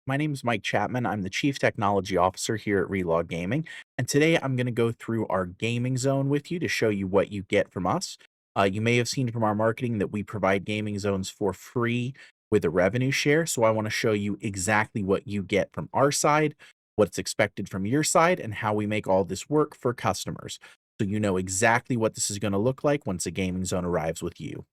My name is Mike Chapman. I'm the Chief Technology Officer here at Relog Gaming. And today I'm going to go through our gaming zone with you to show you what you get from us. You may have seen from our marketing that we provide gaming zones for free with a revenue share. So I want to show you exactly what you get from our side, what's expected from your side, and how we make all this work for customers. So you know exactly what this is going to look like once a gaming zone arrives with you.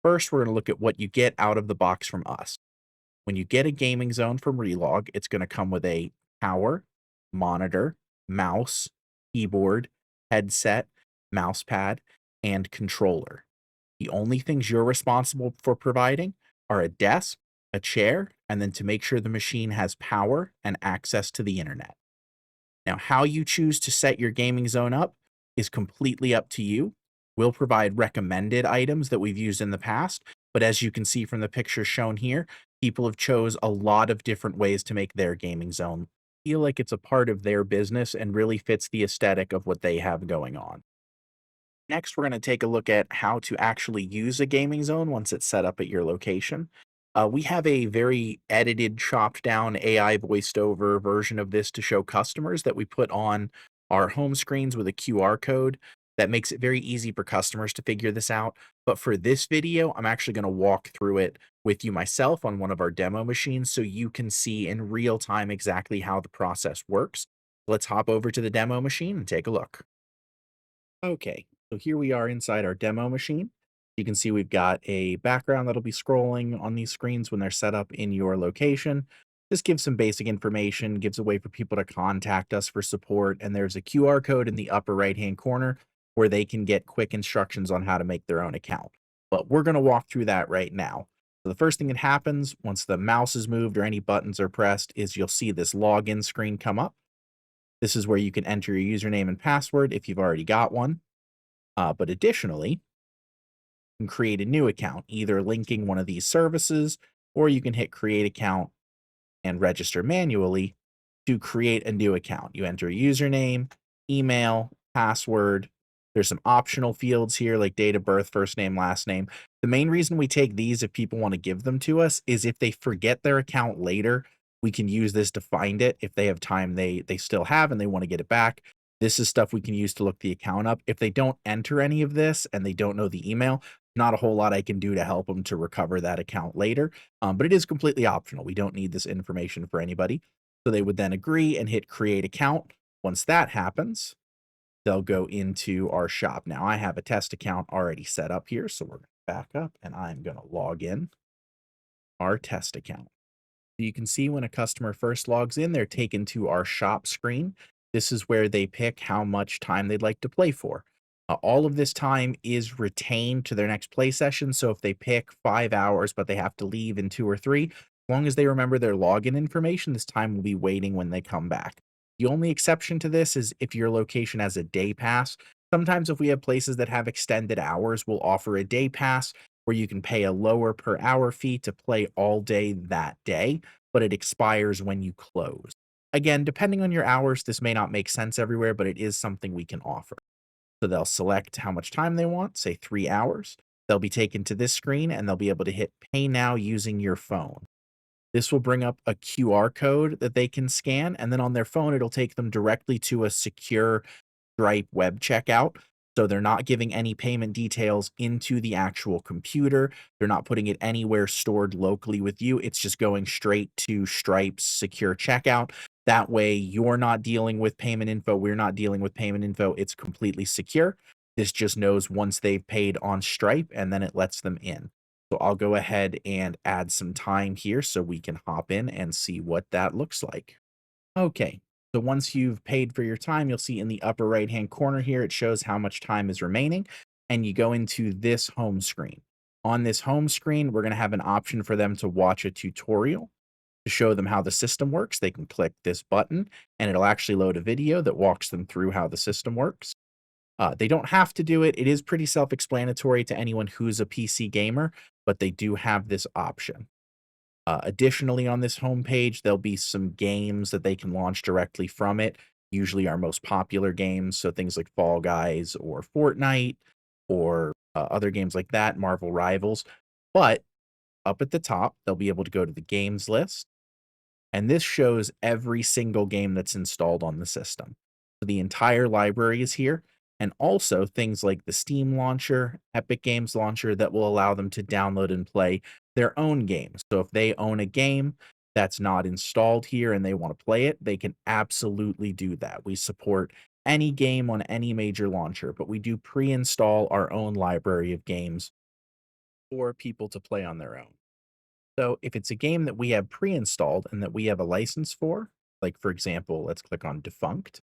First, we're going to look at what you get out of the box from us. When you get a gaming zone from Relog, it's going to come with a power, monitor, mouse, keyboard, headset, mouse pad, and controller. The only things you're responsible for providing are a desk, a chair, and then to make sure the machine has power and access to the internet. Now, how you choose to set your gaming zone up is completely up to you. We'll provide recommended items that we've used in the past, but as you can see from the pictures shown here, people have chose a lot of different ways to make their gaming zone feel like it's a part of their business and really fits the aesthetic of what they have going on. Next, we're going to take a look at how to actually use a gaming zone once it's set up at your location. We have a very edited, chopped down AI voiced over version of this to show customers that we put on our home screens with a QR code that makes it very easy for customers to figure this out. But for this video, I'm actually going to walk through it with you myself on one of our demo machines so you can see in real time exactly how the process works. Let's hop over to the demo machine and take a look. Okay, so here we are inside our demo machine. You can see we've got a background that'll be scrolling on these screens when they're set up in your location. This gives some basic information, gives a way for people to contact us for support, and there's a QR code in the upper right-hand corner where they can get quick instructions on how to make their own account. But we're going to walk through that right now. So the first thing that happens once the mouse is moved or any buttons are pressed is you'll see this login screen come up. This is where you can enter your username and password if you've already got one. But additionally, you can create a new account, either linking one of these services, or you can hit create account and register manually to create a new account. You enter a username, email, password. There's some optional fields here like date of birth, first name, last name. The main reason we take these if people want to give them to us is if they forget their account later, we can use this to find it. If they have time they still have and they want to get it back, this is stuff we can use to look the account up. If they don't enter any of this and they don't know the email, not a whole lot I can do to help them to recover that account later. But it is completely optional. We don't need this information for anybody. So they would then agree and hit create account. Once that happens, they'll go into our shop. Now I have a test account already set up here. So we're going to back up and I'm going to log in our test account. You can see when a customer first logs in, they're taken to our shop screen. This is where they pick how much time they'd like to play for. All of this time is retained to their next play session. So if they pick 5 hours, but they have to leave in 2 or 3, as long as they remember their login information, this time will be waiting when they come back. The only exception to this is if your location has a day pass. Sometimes if we have places that have extended hours, we'll offer a day pass where you can pay a lower per hour fee to play all day that day, but it expires when you close. Again, depending on your hours, this may not make sense everywhere, but it is something we can offer. So they'll select how much time they want, say 3 hours. They'll be taken to this screen and they'll be able to hit pay now using your phone. This will bring up a QR code that they can scan, and then on their phone, it'll take them directly to a secure Stripe web checkout. So they're not giving any payment details into the actual computer. They're not putting it anywhere stored locally with you. It's just going straight to Stripe's secure checkout. That way, you're not dealing with payment info. We're not dealing with payment info. It's completely secure. This just knows once they've paid on Stripe, and then it lets them in. So I'll go ahead and add some time here so we can hop in and see what that looks like. Okay, so once you've paid for your time, you'll see in the upper right-hand corner here, it shows how much time is remaining, and you go into this home screen. On this home screen, we're going to have an option for them to watch a tutorial to show them how the system works. They can click this button, and it'll actually load a video that walks them through how the system works. They don't have to do it. It is pretty self-explanatory to anyone who's a PC gamer, but they do have this option. Additionally, on this homepage, there'll be some games that they can launch directly from it, usually our most popular games, so things like Fall Guys or Fortnite or other games like that, Marvel Rivals. But up at the top, they'll be able to go to the games list. And this shows every single game that's installed on the system. So the entire library is here, and also things like the Steam launcher, Epic Games launcher that will allow them to download and play their own games. So if they own a game that's not installed here and they want to play it, they can absolutely do that. We support any game on any major launcher, but we do pre-install our own library of games for people to play on their own. So if it's a game that we have pre-installed and that we have a license for, like for example, let's click on Defunct,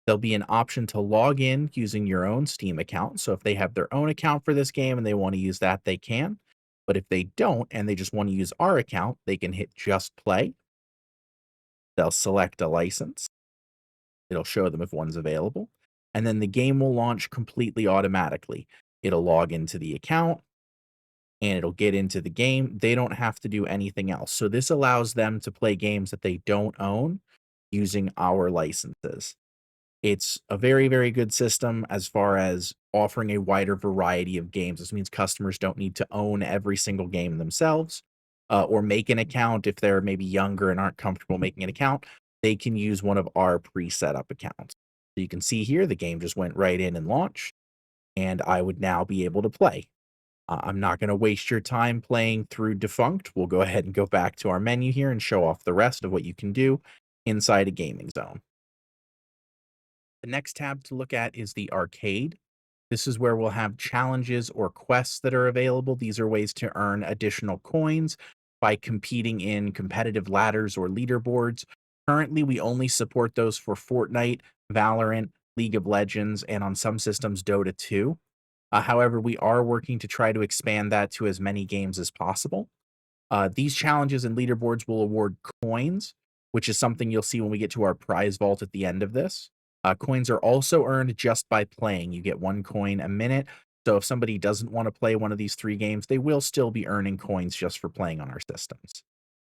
there'll be an option to log in using your own Steam account. So if they have their own account for this game and they want to use that, they can. But if they don't and they just want to use our account, they can hit just play. They'll select a license. It'll show them if one's available. And then the game will launch completely automatically. It'll log into the account and it'll get into the game. They don't have to do anything else. So this allows them to play games that they don't own using our licenses. It's a very, very good system as far as offering a wider variety of games. This means customers don't need to own every single game themselves, or make an account if they're maybe younger and aren't comfortable making an account. They can use one of our pre-set up accounts. So you can see here the game just went right in and launched, and I would now be able to play. I'm not going to waste your time playing through Defunct. We'll go ahead and go back to our menu here and show off the rest of what you can do inside a gaming zone. The next tab to look at is the arcade. This is where we'll have challenges or quests that are available. These are ways to earn additional coins by competing in competitive ladders or leaderboards. Currently, we only support those for Fortnite, Valorant, League of Legends, and on some systems, Dota 2. However, we are working to try to expand that to as many games as possible. These challenges and leaderboards will award coins, which is something you'll see when we get to our prize vault at the end of this. Coins are also earned just by playing. You get 1 coin a minute. So if somebody doesn't want to play one of these 3 games, they will still be earning coins just for playing on our systems.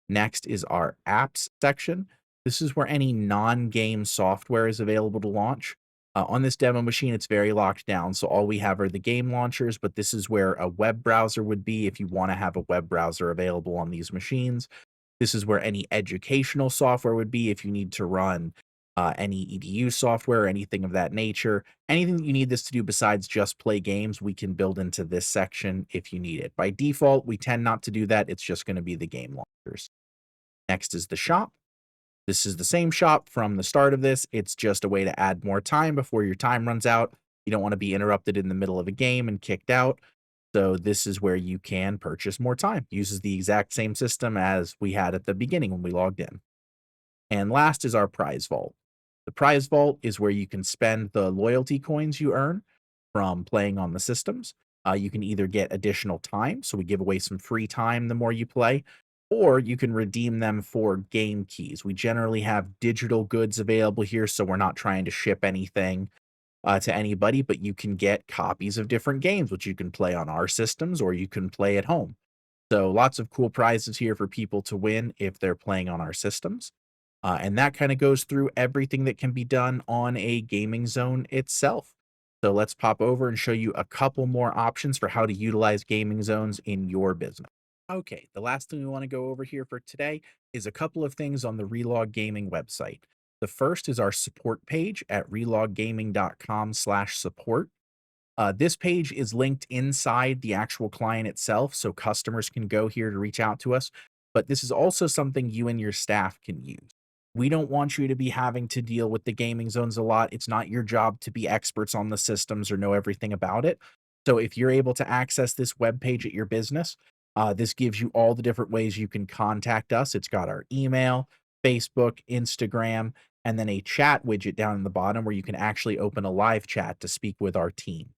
Next is our apps section. This is where any non-game software is available to launch. On this demo machine, it's very locked down, so all we have are the game launchers, but this is where a web browser would be if you want to have a web browser available on these machines. This is where any educational software would be if you need to run any EDU software or anything of that nature. Anything that you need this to do besides just play games, we can build into this section if you need it. By default, we tend not to do that. It's just going to be the game launchers. Next is the shop. This is the same shop from the start of this. It's just a way to add more time before your time runs out. You don't want to be interrupted in the middle of a game and kicked out. So this is where you can purchase more time. Uses the exact same system as we had at the beginning when we logged in. And last is our prize vault. The prize vault is where you can spend the loyalty coins you earn from playing on the systems. You can either get additional time, so we give away some free time the more you play, or you can redeem them for game keys. We generally have digital goods available here, so we're not trying to ship anything to anybody, but you can get copies of different games, which you can play on our systems or you can play at home. So lots of cool prizes here for people to win if they're playing on our systems. And that kind of goes through everything that can be done on a gaming zone itself. So let's pop over and show you a couple more options for how to utilize gaming zones in your business. Okay, the last thing we want to go over here for today is a couple of things on the Relog Gaming website. The first is our support page at reloggaming.com/support. This page is linked inside the actual client itself, so customers can go here to reach out to us. But this is also something you and your staff can use. We don't want you to be having to deal with the gaming zones a lot. It's not your job to be experts on the systems or know everything about it. So if you're able to access this web page at your business, this gives you all the different ways you can contact us. It's got our email, Facebook, Instagram, and then a chat widget down in the bottom where you can actually open a live chat to speak with our team.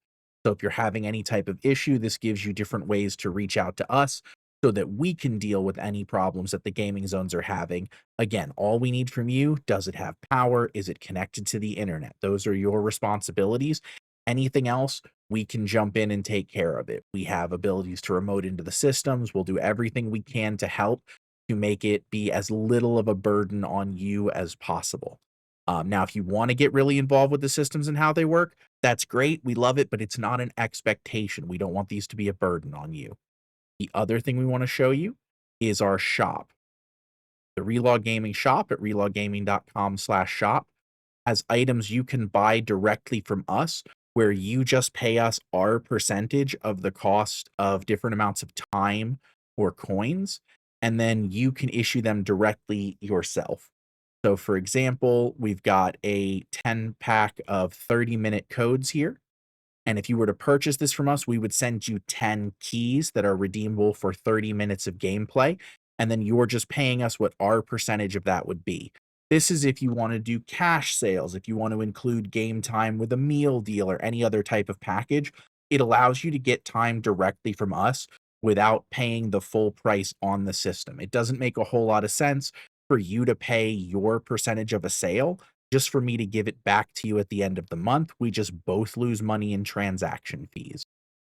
So if you're having any type of issue, this gives you different ways to reach out to us so that we can deal with any problems that the gaming zones are having. Again, all we need from you, does it have power? Is it connected to the internet? Those are your responsibilities. Anything else, we can jump in and take care of it. We have abilities to remote into the systems. We'll do everything we can to help to make it be as little of a burden on you as possible. Now, if you want to get really involved with the systems and how they work, that's great. We love it, but it's not an expectation. We don't want these to be a burden on you. The other thing we want to show you is our shop. The Relog Gaming shop at reloggaming.com/shop has items you can buy directly from us where you just pay us our percentage of the cost of different amounts of time or coins, and then you can issue them directly yourself. So, for example, we've got a 10 pack of 30-minute codes here. And if you were to purchase this from us, we would send you 10 keys that are redeemable for 30 minutes of gameplay. And then you're just paying us what our percentage of that would be. This is if you want to do cash sales, if you want to include game time with a meal deal or any other type of package, it allows you to get time directly from us without paying the full price on the system. It doesn't make a whole lot of sense for you to pay your percentage of a sale just for me to give it back to you at the end of the month. We just both lose money in transaction fees.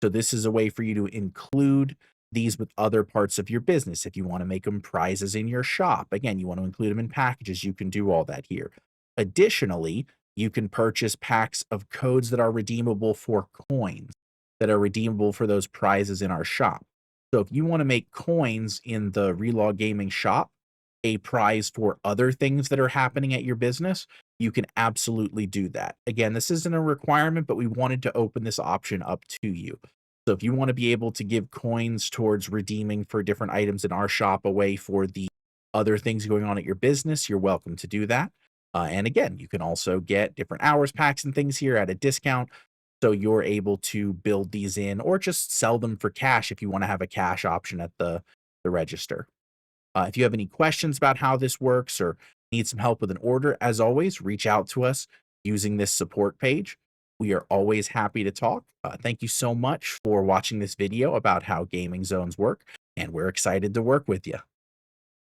So this is a way for you to include these with other parts of your business. If you want to make them prizes in your shop, again, you want to include them in packages, you can do all that here. Additionally, you can purchase packs of codes that are redeemable for coins, that are redeemable for those prizes in our shop. So if you want to make coins in the Relog Gaming shop a prize for other things that are happening at your business, you can absolutely do that. Again, this isn't a requirement, but we wanted to open this option up to you. So if you want to be able to give coins towards redeeming for different items in our shop away for the other things going on at your business, you're welcome to do that. And again, you can also get different hours packs and things here at a discount. So you're able to build these in or just sell them for cash if you want to have a cash option at the register. If you have any questions about how this works or need some help with an order, as always, reach out to us using this support page. We are always happy to talk. Thank you so much for watching this video about how gaming zones work, and we're excited to work with you.